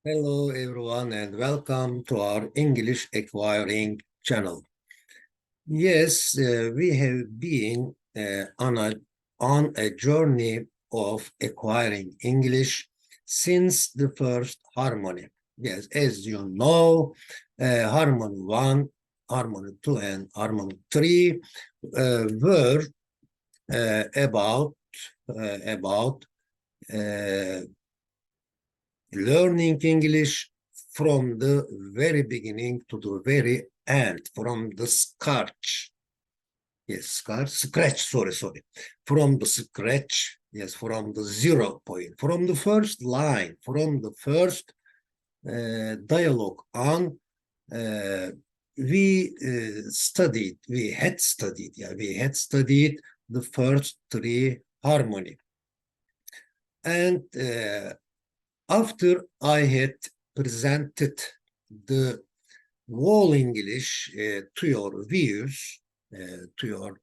Hello everyone and welcome to our English Acquiring channel. Yes, we have been on a journey of acquiring English since the first harmony. Yes, as you know, Harmony 1, Harmony 2, and Harmony 3 were about learning English from the very beginning to the very end, from the scratch. Yes, scratch, sorry. From the scratch, yes, from the 0 point, from the first line, from the first dialogue on, we had studied the first three harmony. And after I had presented the whole English to your views, to your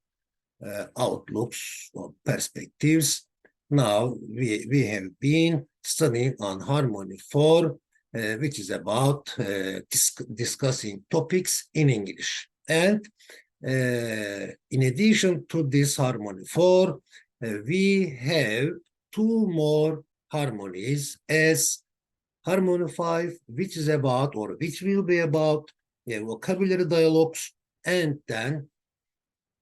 outlooks or perspectives, now we have been studying on Harmony 4, which is about discussing topics in English. And in addition to this Harmony 4, we have two more harmonies as Harmony 5, which is about or which will be about vocabulary dialogues, and then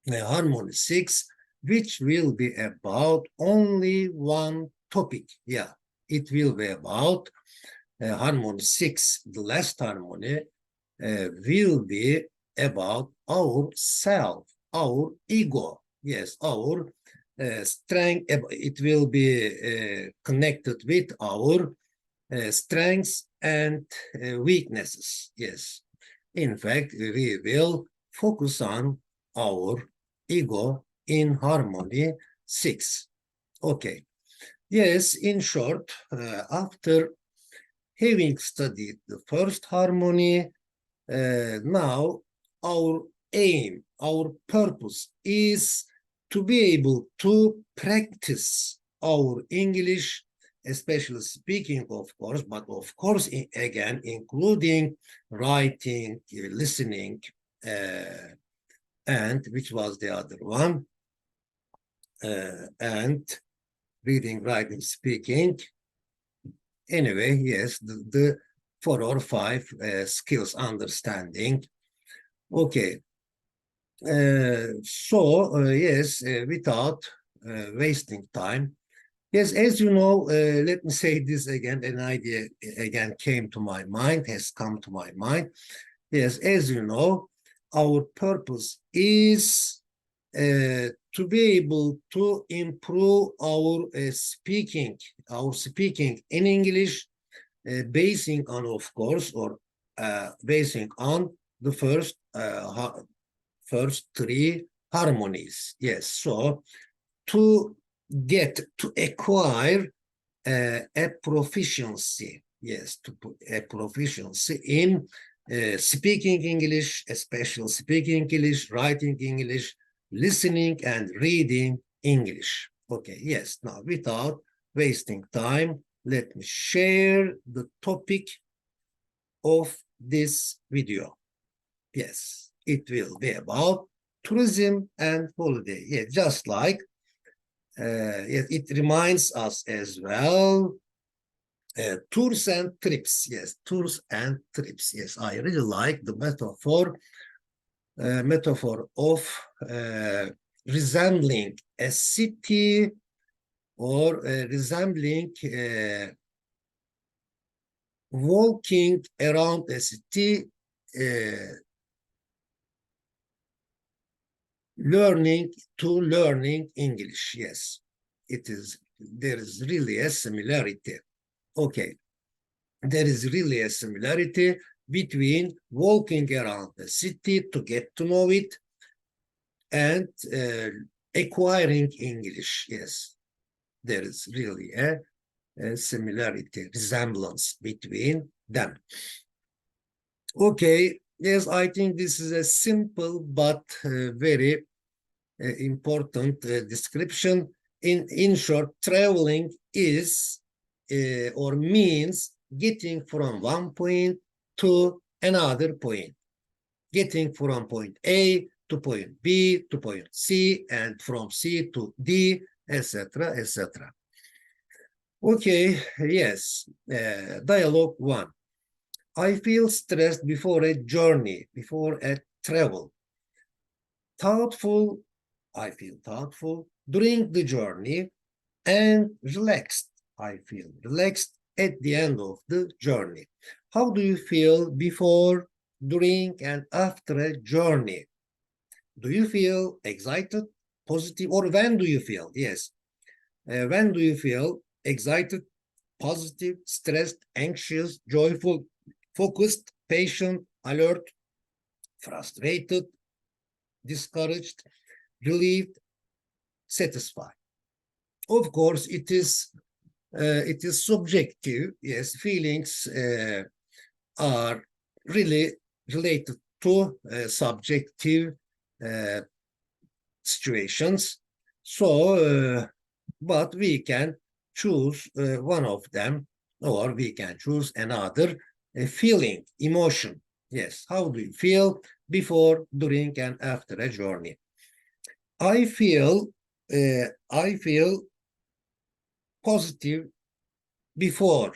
Harmony 6, which will be about only one topic. Yeah, it will be about Harmony 6, the last harmony, will be about our self, our ego. Yes, our strength. It will be connected with our strengths and weaknesses. Yes, in fact, we will focus on our ego in Harmony 6. Okay. Yes, in short, after having studied the first harmony, now our aim, our purpose is to be able to practice our English, especially speaking, of course, but of course, again, including writing, listening, and which was the other one, and reading, writing, speaking. Anyway, yes, the 4 or 5 skills understanding. Okay. Yes, without wasting time. Yes, as you know, let me say this again, an idea again has come to my mind. Yes, as you know, our purpose is to be able to improve our speaking in English, basing on, of course, or basing on the first three harmonies. Yes, so to acquire a proficiency, yes, to put a proficiency in speaking English, especially speaking English, writing English, listening and reading English. Okay, yes, now without wasting time, let me share the topic of this video. Yes, it will be about tourism and holiday. Yeah, just like it reminds us as well tours and trips. Yes, tours and trips. Yes, I really like the metaphor of resembling a city or resembling walking around a city, learning English. Yes, there is really a similarity. Okay, there is really a similarity between walking around the city to get to know it and acquiring English. Yes, there is really a similarity, resemblance between them. Okay, yes, I think this is a simple but very important description. In short, traveling is or means getting from one point to another point, getting from point A to point B to point C, and from C to D, etc., etc. Okay, yes. Dialogue 1. I feel stressed before a journey, before a travel. Thoughtful, I feel thoughtful during the journey, and relaxed. I feel relaxed at the end of the journey. How do you feel before, during, and after a journey? Do you feel excited, positive, or when do you feel? Yes. When do you feel excited, positive, stressed, anxious, joyful, focused, patient, alert, frustrated, discouraged, relieved, satisfied? Of course, it is subjective. Yes, feelings are really related to subjective uh, situations. So, but we can choose one of them, or we can choose another feeling, emotion. Yes, how do you feel before, during, and after a journey? I feel positive before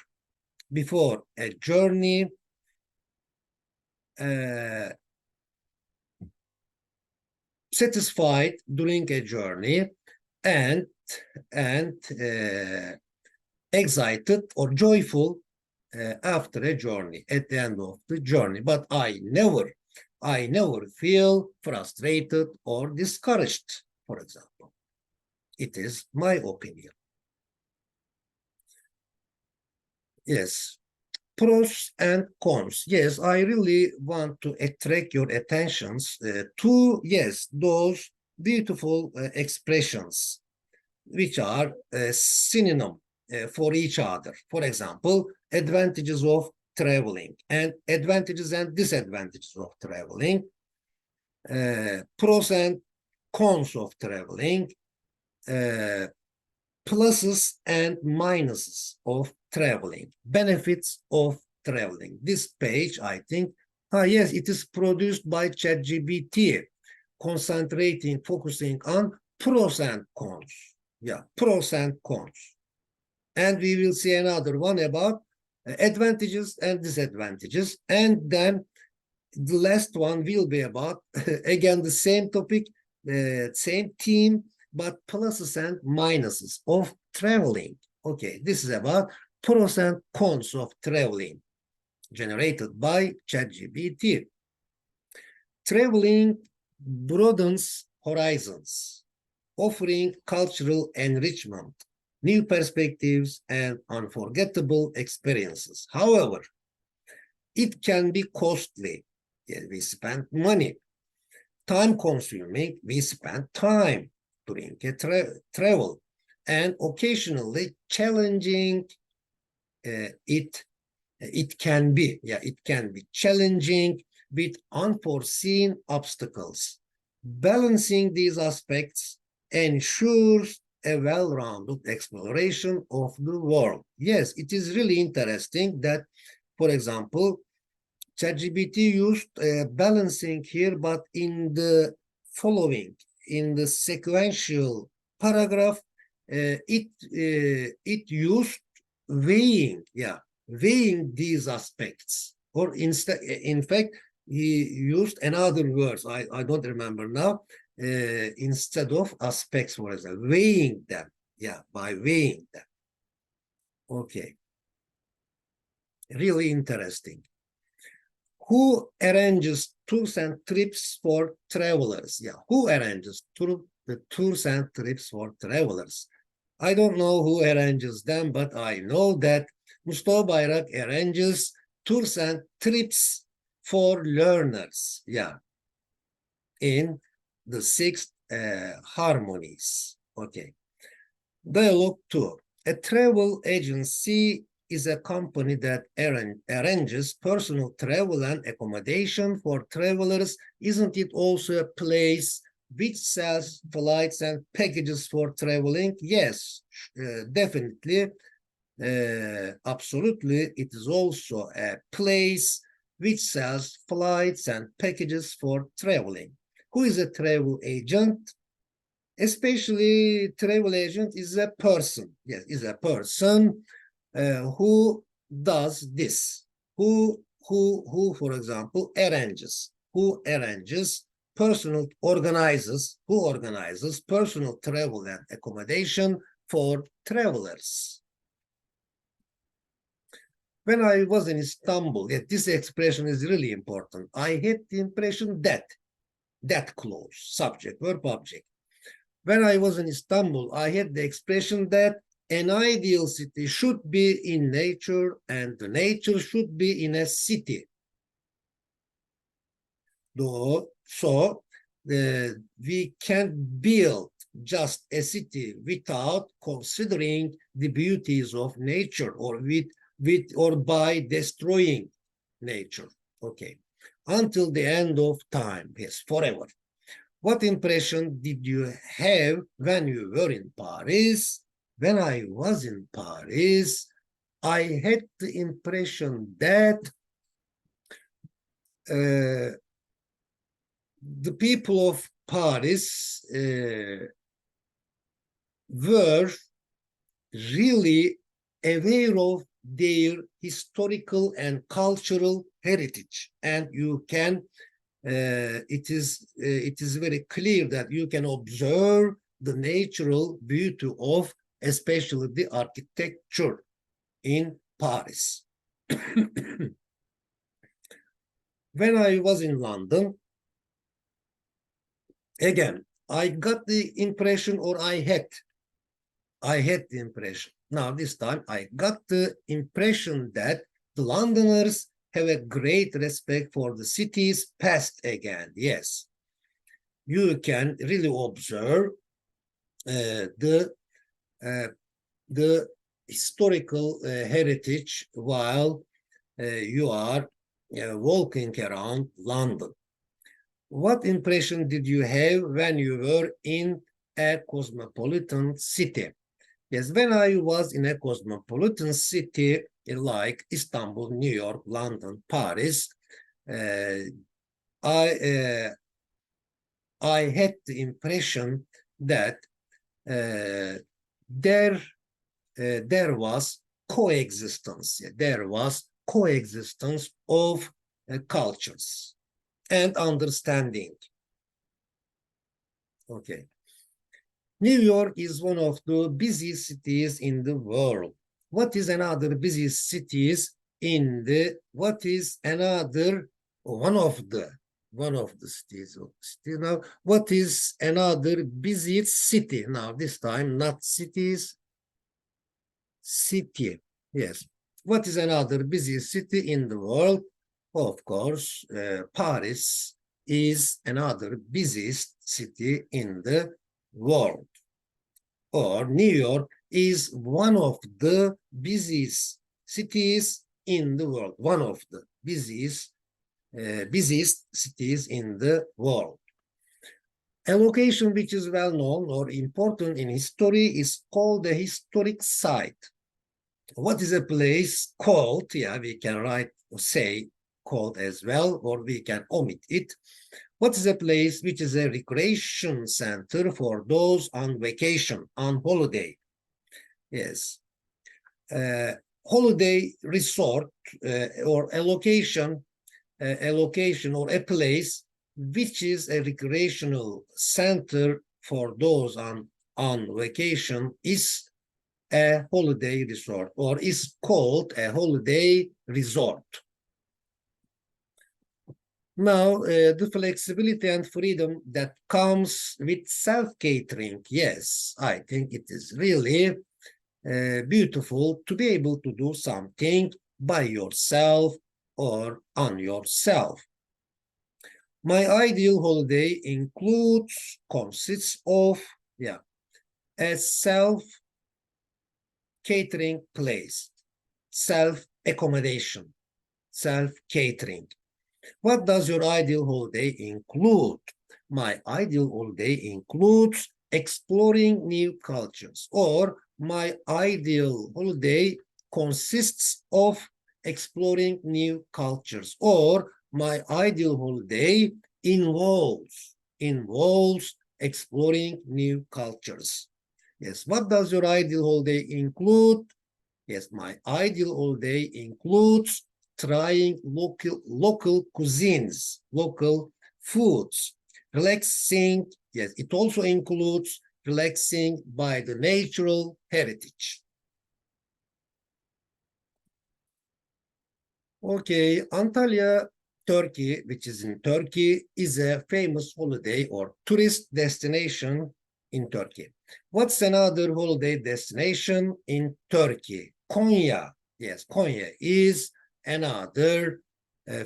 a journey, uh, satisfied during a journey, and excited or joyful after a journey, at the end of the journey. But I never feel frustrated or discouraged, for example. It is my opinion. Yes. Pros and cons. Yes, I really want to attract your attentions to, yes, those beautiful expressions which are synonym for each other. For example, advantages of traveling and advantages and disadvantages of traveling, pros and cons of traveling, uh, pluses and minuses of traveling, benefits of traveling. This page, I think, yes, it is produced by ChatGPT, focusing on pros and cons. Yeah, pros and cons. And we will see another one about advantages and disadvantages. And then the last one will be about, again, the same topic, same theme, but pluses and minuses of traveling. Okay, this is about pros and cons of traveling, generated by ChatGPT. Traveling broadens horizons, offering cultural enrichment, new perspectives, and unforgettable experiences. However, it can be costly. Yeah, we spend money. Time consuming, we spend time during a travel, and occasionally challenging. It can be, yeah, it can be challenging with unforeseen obstacles. Balancing these aspects ensures a well-rounded exploration of the world. Yes, it is really interesting that, for example, ChatGPT used balancing here, but in the following, in the sequential paragraph, it used weighing, yeah, weighing these aspects. Or instead, in fact, he used another words. I don't remember now. Instead of aspects, for example, weighing them. Yeah, by weighing them. Okay, really interesting. Who arranges tours and trips for travelers? Yeah, who arranges the tours and trips for travelers? I don't know who arranges them, but I know that Mustafa Bayrak arranges tours and trips for learners. Yeah, in the sixth harmonies. Okay. Dialogue 2. A travel agency is a company that arranges personal travel and accommodation for travelers. Isn't it also a place which sells flights and packages for traveling? Yes, definitely. absolutely, it is also a place which sells flights and packages for traveling. Who is a travel agent? Especially travel agent is a person. Yes, is a person who does this. For example, arranges personal organizes, who organizes personal travel and accommodation for travelers. When I was in Istanbul, this expression is really important. I had the impression that clause, subject, verb, object. When I was in Istanbul, I had the expression that an ideal city should be in nature and the nature should be in a city. So we can't build just a city without considering the beauties of nature or by destroying nature. Okay. Until the end of time, yes, forever. What impression did you have when you were in Paris? When I was in Paris, I had the impression that the people of Paris were really aware of their historical and cultural heritage, and you can it is very clear that you can observe the natural beauty of especially the architecture in Paris. When I was in London, again, I got the impression, or I had the impression. Now this time I got the impression that the Londoners have a great respect for the city's past again. Yes, you can really observe the historical heritage while you are walking around London. What impression did you have when you were in a cosmopolitan city? Yes, when I was in a cosmopolitan city like Istanbul, New York, London, Paris, I had the impression that there was coexistence. There was coexistence of cultures and understanding. Okay. New York is one of the busiest cities in the world. What is another busiest cities in the, what is another, one of the cities. Now, what is another busiest city? Now, this time, not cities, city. Yes. What is another busiest city in the world? Of course, Paris is another busiest city in the world. Or New York is one of the busiest cities in the world, one of the busiest cities in the world. A location which is well known or important in history is called a historic site. What is a place called? Yeah, we can write or say called as well, or we can omit it. What is a place which is a recreation center for those on vacation, on holiday? Yes. Holiday resort or a location or a place which is a recreational center for those on vacation is a holiday resort, or is called a holiday resort. Now, the flexibility and freedom that comes with self-catering, yes, I think it is really beautiful to be able to do something by yourself or on yourself. My ideal holiday consists of a self-catering place, self-accommodation, self-catering. What does your ideal holiday include? My ideal holiday includes exploring new cultures, or My ideal holiday consists of exploring new cultures, or my ideal holiday involves exploring new cultures. Yes, what does your ideal holiday include? Yes, my ideal holiday includes trying local cuisines, local foods, relaxing. Yes, it also includes relaxing by the natural heritage. Okay, Antalya, Turkey, which is in Turkey, is a famous holiday or tourist destination in Turkey. What's another holiday destination in Turkey? Konya. Yes, Konya is another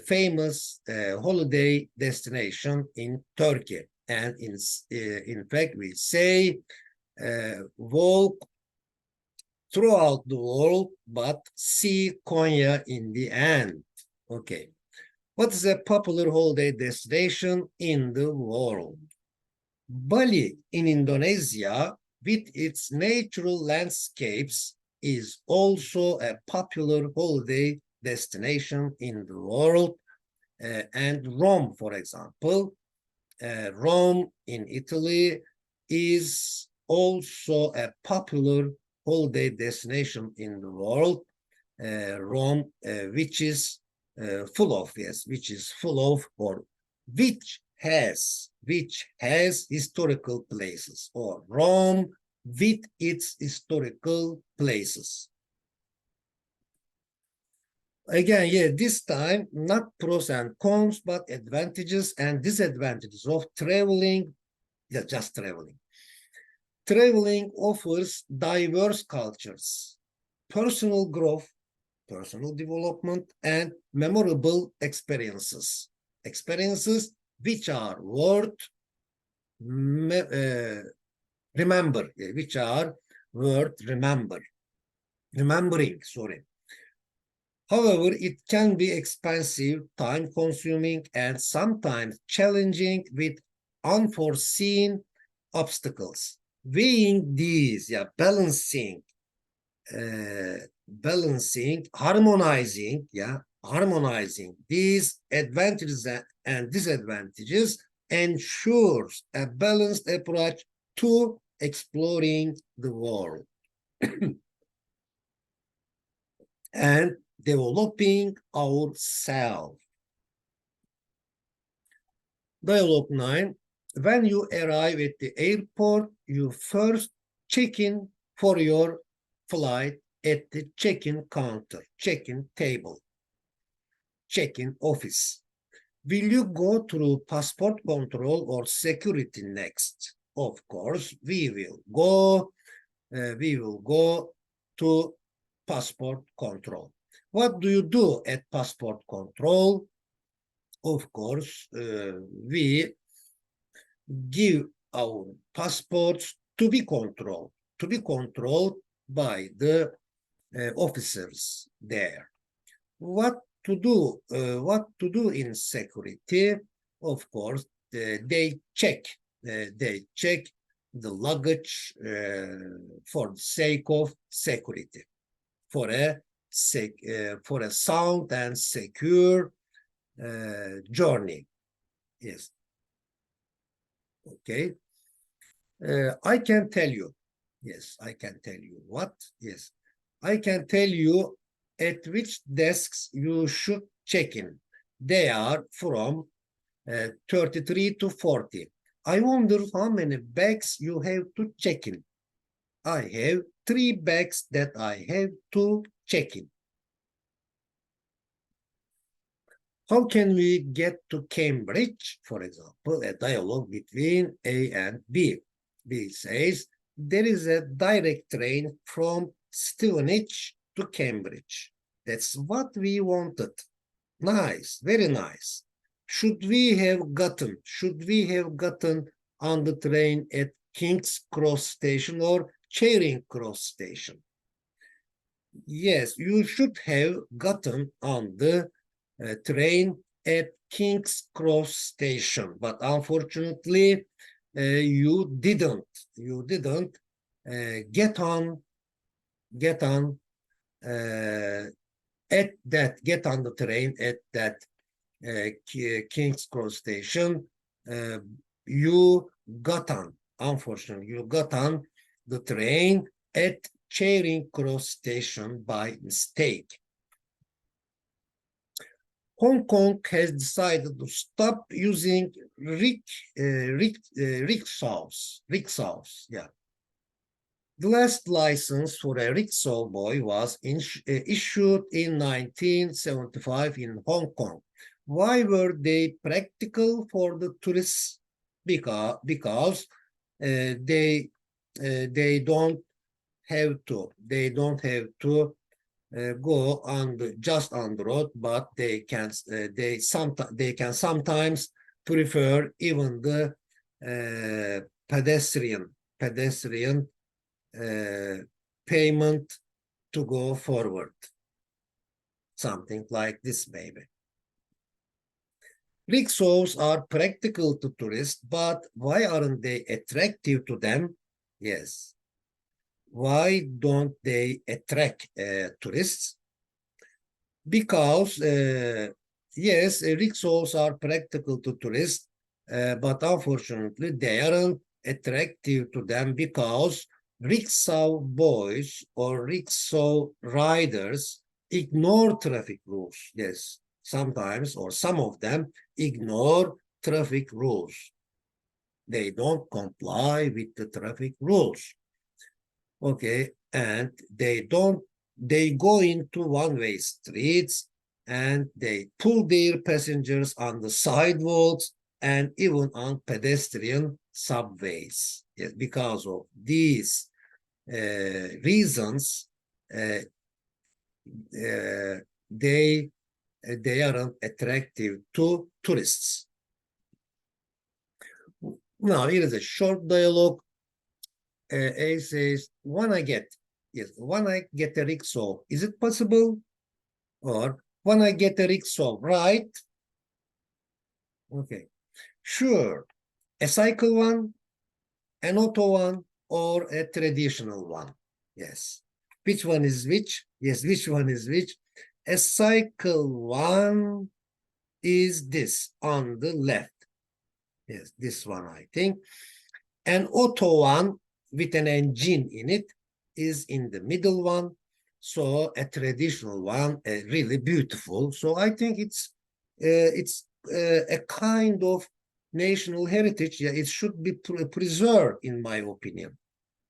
famous holiday destination in Turkey. And in fact, we say walk throughout the world, but see Konya in the end. Okay. What is a popular holiday destination in the world? Bali in Indonesia, with its natural landscapes, is also a popular holiday destination in the world. And Rome, for example, Rome in Italy is also a popular holiday destination in the world. Rome, which is full of, yes, which is full of, or which has historical places, or Rome with its historical places. Again, yeah, this time not pros and cons, but advantages and disadvantages of traveling, yeah, just traveling. Traveling offers diverse cultures, personal growth, personal development, and memorable experiences. Experiences which are worth remember, which are worth remembering, sorry. However, it can be expensive, time-consuming, and sometimes challenging with unforeseen obstacles. Weighing these, yeah, harmonizing these advantages and disadvantages ensures a balanced approach to exploring the world and developing ourselves. Dialogue 9. When you arrive at the airport, you first check in for your flight at the check-in counter, check-in table, check-in office. Will you go through passport control or security next? Of course, we will go to passport control. What do you do at passport control? Of course, we give our passports to be controlled by the officers there. What to do in security? Of course, they check the luggage for the sake of security, for a sound and secure journey. Yes. Okay. I can tell you. Yes, I can tell you what. Yes, I can tell you at which desks you should check in. They are from 33 to 40. I wonder how many bags you have to check in. I have 3 bags that I have to check in. How can we get to Cambridge? For example, a dialogue between A and B. B says, there is a direct train from Stevenage to Cambridge. That's what we wanted. Nice, very nice. Should we have gotten on the train at King's Cross Station or Charing Cross Station? Yes, you should have gotten on the train at King's Cross Station, but unfortunately, you didn't get on get on at that, get on the train at that King's Cross station. You got on, unfortunately, you got on the train at Charing Cross station by mistake. Hong Kong has decided to stop using rickshaws. Yeah. The last license for a rickshaw boy was issued in 1975 in Hong Kong. Why were they practical for the tourists? Because they don't have to go on just on the road, but they can sometimes prefer even the pedestrian payment to go forward. Something like this, maybe. Rickshaws are practical to tourists, but why aren't they attractive to them? Yes. Why don't they attract tourists? Because, yes, rickshaws are practical to tourists, but unfortunately, they aren't attractive to them because rickshaw boys or rickshaw riders ignore traffic rules. Yes, sometimes, or some of them ignore traffic rules. They don't comply with the traffic rules. Okay, and they go into one-way streets and they pull their passengers on the sidewalks and even on pedestrian subways. Yes, because of these reasons, uh, uh, they aren't attractive to tourists. Now, here is a short dialogue. A says, when I get a rickshaw, is it possible? Or when I get a rickshaw, right? Okay, sure. A cycle one, an auto one, or a traditional one? Yes. Which one is which? Yes, which one is which? A cycle one is this on the left. Yes, this one, I think. An auto one with an engine in it is in the middle one. So a traditional one, really beautiful. So I think it's a kind of national heritage. Yeah, it should be preserved, in my opinion.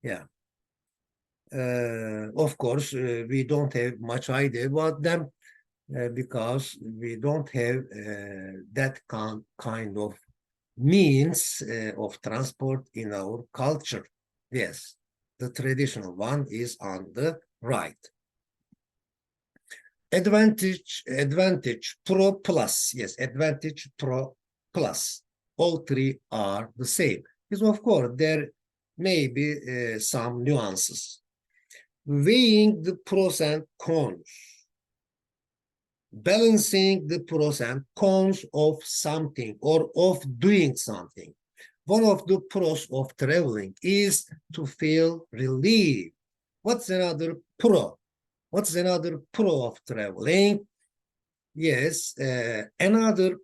Yeah. Of course, we don't have much idea about them because we don't have that kind of means of transport in our culture. Yes, the traditional one is on the right. Advantage Pro Plus. Yes, Advantage Pro Plus. All three are the same. Because of course, there may be some nuances. Weighing the pros and cons. Balancing the pros and cons of something or of doing something. One of the pros of traveling is to feel relieved. What's another pro? What's another pro of traveling? Yes, another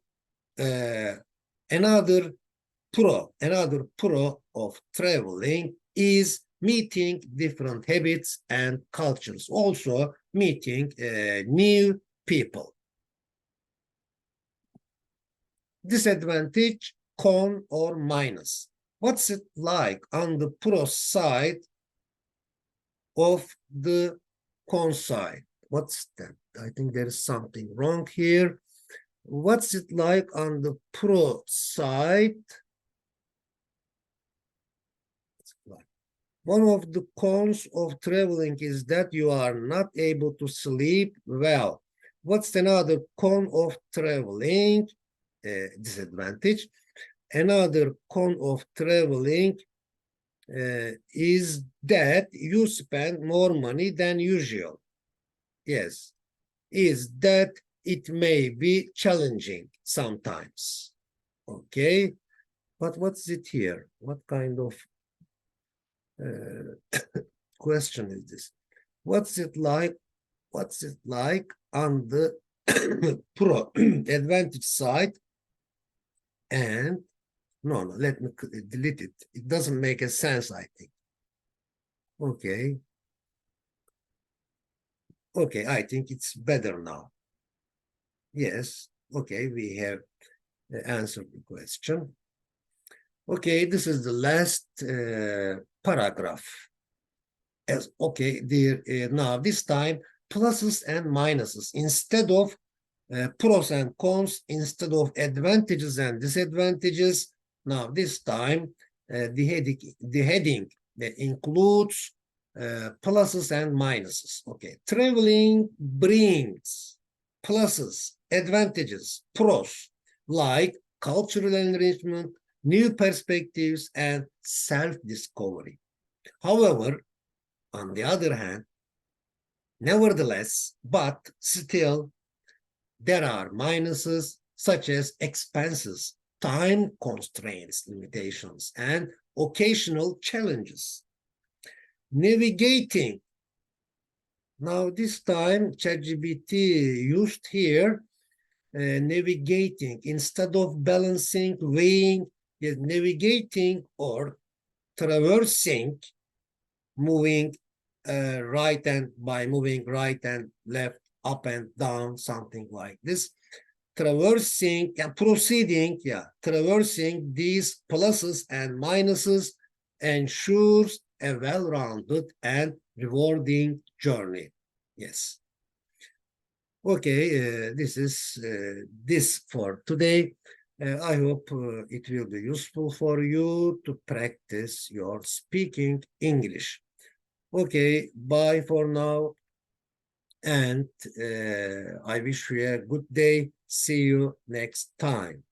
pro of traveling is meeting different habits and cultures. Also meeting new people. Disadvantage, con or minus. What's it like on the pro side of the con side? What's that? I think there is something wrong here. What's it like on the pro side? One of the cons of traveling is that you are not able to sleep well. What's another con of traveling? Disadvantage. Another con of traveling is that you spend more money than usual. Yes, is that it may be challenging sometimes. Okay, but what's it here? What kind of question is this? What's it like? What's it like on the pro advantage side? And no, let me delete it. It doesn't make a sense, I think. Okay. Okay, I think it's better now. Yes. Okay, we have answered the question. Okay, this is the last paragraph. Okay, now this time pluses and minuses instead of pros and cons, instead of advantages and disadvantages. Now this time the heading that includes pluses and minuses. Okay, traveling brings pluses, advantages, pros, like cultural enrichment, new perspectives, and self-discovery. However, on the other hand, nevertheless, but still, there are minuses such as expenses, time constraints, limitations, and occasional challenges. Navigating. Now, this time, ChatGPT used here navigating instead of balancing, weighing, navigating or traversing, moving right and by moving right and left, up and down, something like this. Traversing and proceeding, traversing these pluses and minuses ensures a well-rounded and rewarding journey. Yes. Okay, this is this for today. I hope it will be useful for you to practice your speaking English. Okay, bye for now. And I wish you a good day. See you next time.